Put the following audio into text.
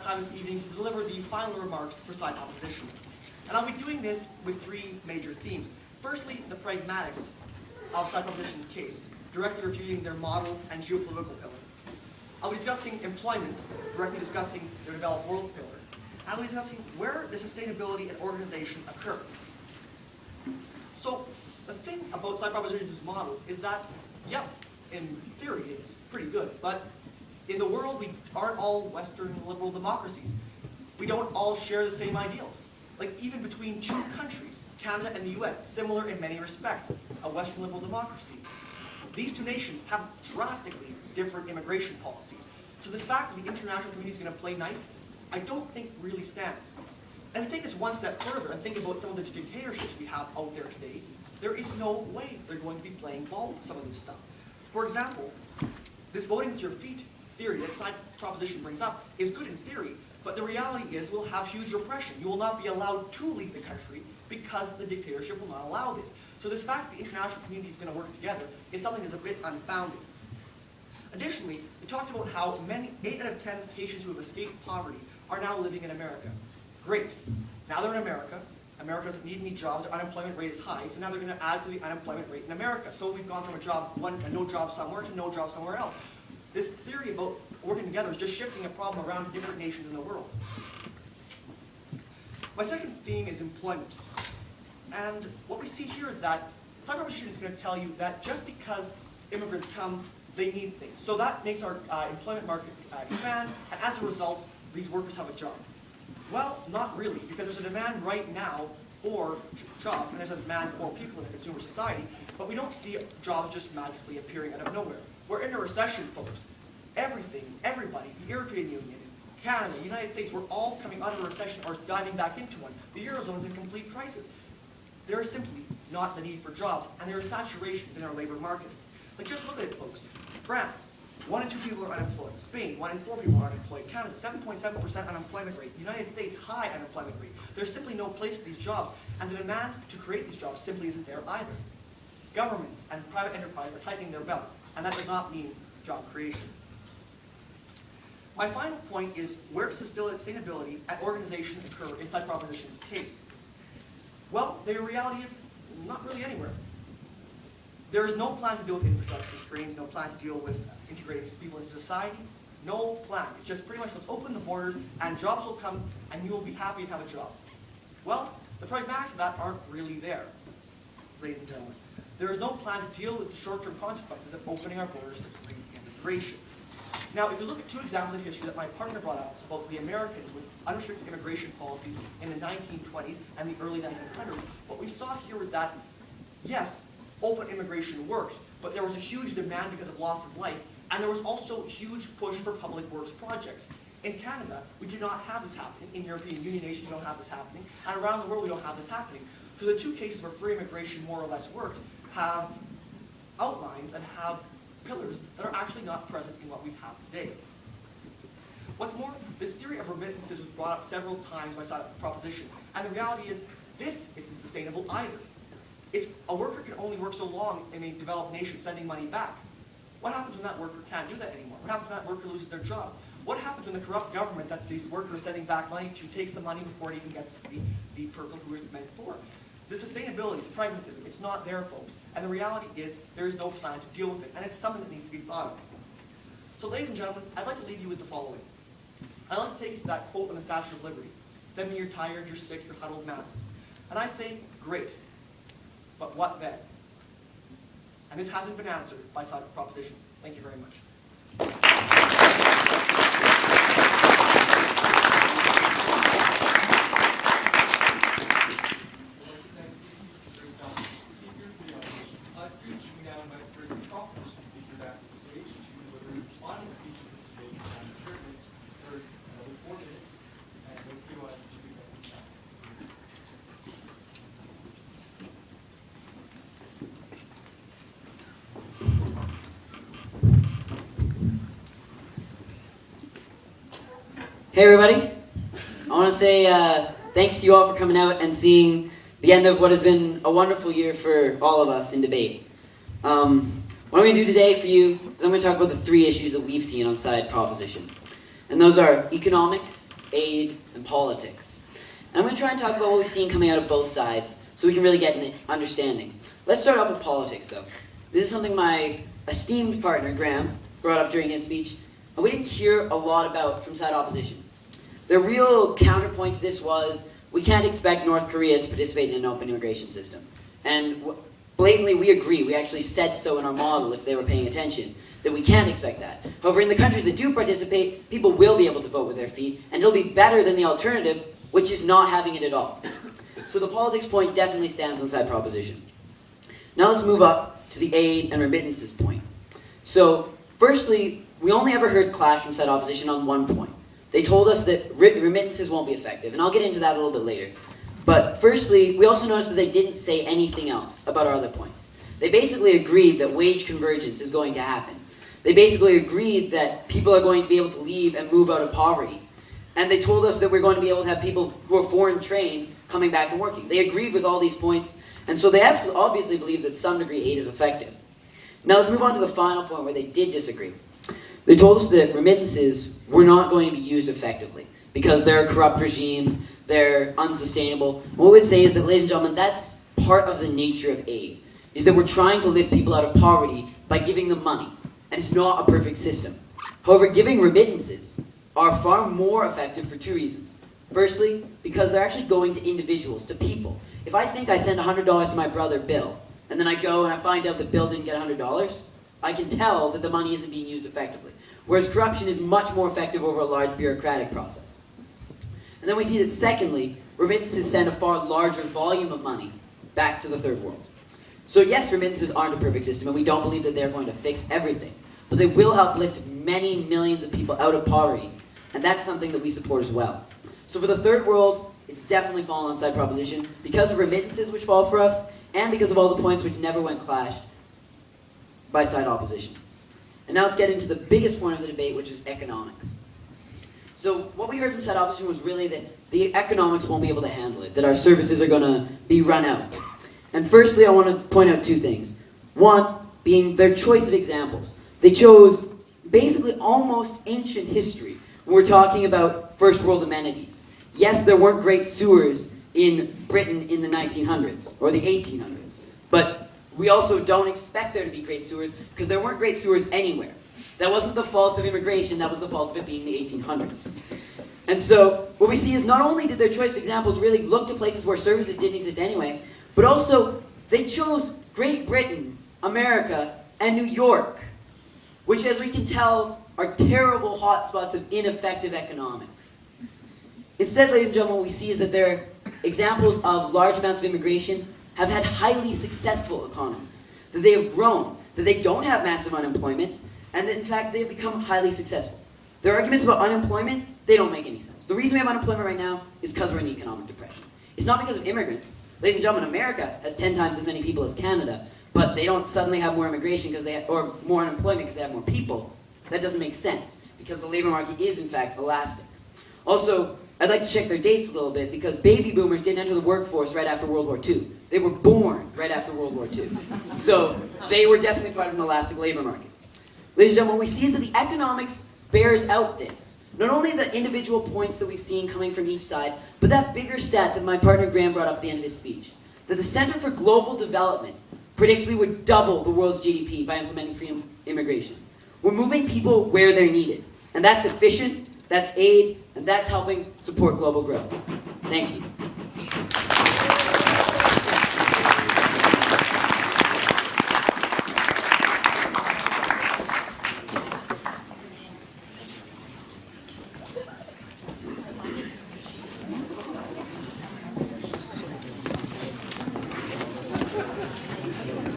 last time this evening to deliver the final remarks for side opposition. And I'll be doing this with three major themes. Firstly, the pragmatics of side opposition's case, directly refuting their model and geopolitical pillar. I'll be discussing employment, directly discussing their developed world pillar. And I'll be discussing where the sustainability and organization occur. So, the thing about side proposition's model is that, yeah, in theory it's pretty good, but in the world we aren't all Western liberal democracies. We don't all share the same ideals. Like even between two countries, Canada and the US, similar in many respects, a Western liberal democracy. These two nations have drastically different immigration policies. So this fact that the international community is going to play nice, I don't think really stands. And to take this one step further and think about some of the dictatorships we have out there today, there is no way they're going to be playing ball with some of this stuff. For example, this voting with your feet theory that side proposition brings up is good in theory, but the reality is we'll have huge repression. You will not be allowed to leave the country because the dictatorship will not allow this. So this fact that the international community is going to work together is something that's a bit unfounded. Additionally, we talked about how 8 out of 10 Haitians who have escaped poverty are now living in America. Great. Now they're in America. America doesn't need any jobs. Their unemployment rate is high, so now they're going to add to the unemployment rate in America. So we've gone from a no job somewhere to no job somewhere else. This theory about working together is just shifting a problem around different nations in the world. My second theme is employment. And what we see here is that side proposition is going to tell you that just because immigrants come, they need things. So that makes our employment market expand, and as a result, these workers have a job. Well, not really, because there's a demand right now for jobs, and there's a demand for people in a consumer society, but we don't see jobs just magically appearing out of nowhere. We're in a recession, folks. Everything, everybody, the European Union, Canada, the United States, we're all coming out of a recession or diving back into one. The Eurozone is in complete crisis. There is simply not the need for jobs, and there is saturation in our labor market. Like, just look at it, folks. France, 1 in 2 people are unemployed. Spain, 1 in 4 people are unemployed. Canada, 7.7% unemployment rate. United States, high unemployment rate. There's simply no place for these jobs, and the demand to create these jobs simply isn't there either. Governments and private enterprise are tightening their belts, and that does not mean job creation. My final point is where does sustainability and organization occur in side proposition's case? Well, the reality is not really anywhere. There is no plan to deal with infrastructure strains, no plan to deal with integrating people into society, no plan. It's just pretty much let's open the borders and jobs will come and you will be happy to have a job. Well, the pragmatics of that aren't really there, ladies and gentlemen. There is no plan to deal with the short-term consequences of opening our borders to free immigration. Now, if you look at 2 examples of history that my partner brought up about the Americans with unrestricted immigration policies in the 1920s and the early 1900s, what we saw here was that, yes, open immigration worked, but there was a huge demand because of loss of life, and there was also a huge push for public works projects. In Canada, we do not have this happening. In European Union nations, we don't have this happening. And around the world, we don't have this happening. So the 2 cases where free immigration more or less worked have outlines and have pillars that are actually not present in what we have today. What's more, this theory of remittances was brought up several times by side proposition, and the reality is this isn't sustainable either. A worker can only work so long in a developed nation sending money back. What happens when that worker can't do that anymore? What happens when that worker loses their job? What happens when the corrupt government that these workers are sending back money to takes the money before it even gets the purpose who it's meant for? The sustainability, the pragmatism, it's not there, folks. And the reality is there is no plan to deal with it, and it's something that needs to be thought of. So ladies and gentlemen, I'd like to leave you with the following. I'd like to take you to that quote on the Statue of Liberty. Send me you're tired, you're sick, you're huddled masses. And I say, great. But what then? And this hasn't been answered by side proposition. Thank you very much. Hey everybody, I want to say thanks to you all for coming out and seeing the end of what has been a wonderful year for all of us in debate. What I'm going to do today for you is I'm going to talk about the 3 issues that we've seen on side proposition. And those are economics, aid, and politics. And I'm going to try and talk about what we've seen coming out of both sides so we can really get an understanding. Let's start off with politics, though. This is something my esteemed partner, Graham, brought up during his speech, and we didn't hear a lot about from side opposition. The real counterpoint to this was, we can't expect North Korea to participate in an open immigration system. And blatantly, we agree. We actually said so in our model, if they were paying attention, that we can't expect that. However, in the countries that do participate, people will be able to vote with their feet, and it'll be better than the alternative, which is not having it at all. So the politics point definitely stands on side proposition. Now let's move up to the aid and remittances point. So, firstly, we only ever heard clash from side opposition on one point. They told us that remittances won't be effective, and I'll get into that a little bit later. But firstly, we also noticed that they didn't say anything else about our other points. They basically agreed that wage convergence is going to happen. They basically agreed that people are going to be able to leave and move out of poverty. And they told us that we're going to be able to have people who are foreign trained coming back and working. They agreed with all these points, and so they obviously believe that to some degree aid is effective. Now let's move on to the final point where they did disagree. They told us that remittances were not going to be used effectively because they're corrupt regimes, they're unsustainable. What we would say is that, ladies and gentlemen, that's part of the nature of aid, is that we're trying to lift people out of poverty by giving them money, and it's not a perfect system. However, giving remittances are far more effective for two reasons. Firstly, because they're actually going to individuals, to people. If I think I send $100 to my brother Bill, and then I go and I find out that Bill didn't get $100, I can tell that the money isn't being used effectively. Whereas corruption is much more effective over a large bureaucratic process. And then we see that secondly, remittances send a far larger volume of money back to the third world. So yes, remittances aren't a perfect system, and we don't believe that they're going to fix everything. But they will help lift many millions of people out of poverty, and that's something that we support as well. So for the third world, it's definitely fallen on side proposition because of remittances which fall for us, and because of all the points which never went clashed by side opposition. And now let's get into the biggest point of the debate, which is economics. So what we heard from side opposition was really that the economics won't be able to handle it, that our services are going to be run out. And firstly, I want to point out two things. One, being their choice of examples. They chose basically almost ancient history when we're talking about first world amenities. Yes, there weren't great sewers in Britain in the 1900s or the 1800s, but we also don't expect there to be great sewers because there weren't great sewers anywhere. That wasn't the fault of immigration, that was the fault of it being the 1800s. And so what we see is not only did their choice of examples really look to places where services didn't exist anyway, but also they chose Great Britain, America, and New York, which, as we can tell, are terrible hotspots of ineffective economics. Instead, ladies and gentlemen, what we see is that they're examples of large amounts of immigration have had highly successful economies, that they have grown, that they don't have massive unemployment, and that in fact they have become highly successful. Their arguments about unemployment, they don't make any sense. The reason we have unemployment right now is because we're in economic depression. It's not because of immigrants. Ladies and gentlemen, America has 10 times as many people as Canada, but they don't suddenly have more immigration because or more unemployment because they have more people. That doesn't make sense, because the labor market is in fact elastic. Also, I'd like to check their dates a little bit, because baby boomers didn't enter the workforce right after World War II. They were born right after World War II. So they were definitely part of an elastic labor market. Ladies and gentlemen, what we see is that the economics bears out this. Not only the individual points that we've seen coming from each side, but that bigger stat that my partner Graham brought up at the end of his speech. That the Center for Global Development predicts we would double the world's GDP by implementing free immigration. We're moving people where they're needed. And that's efficient, that's aid, and that's helping support global growth. Thank you.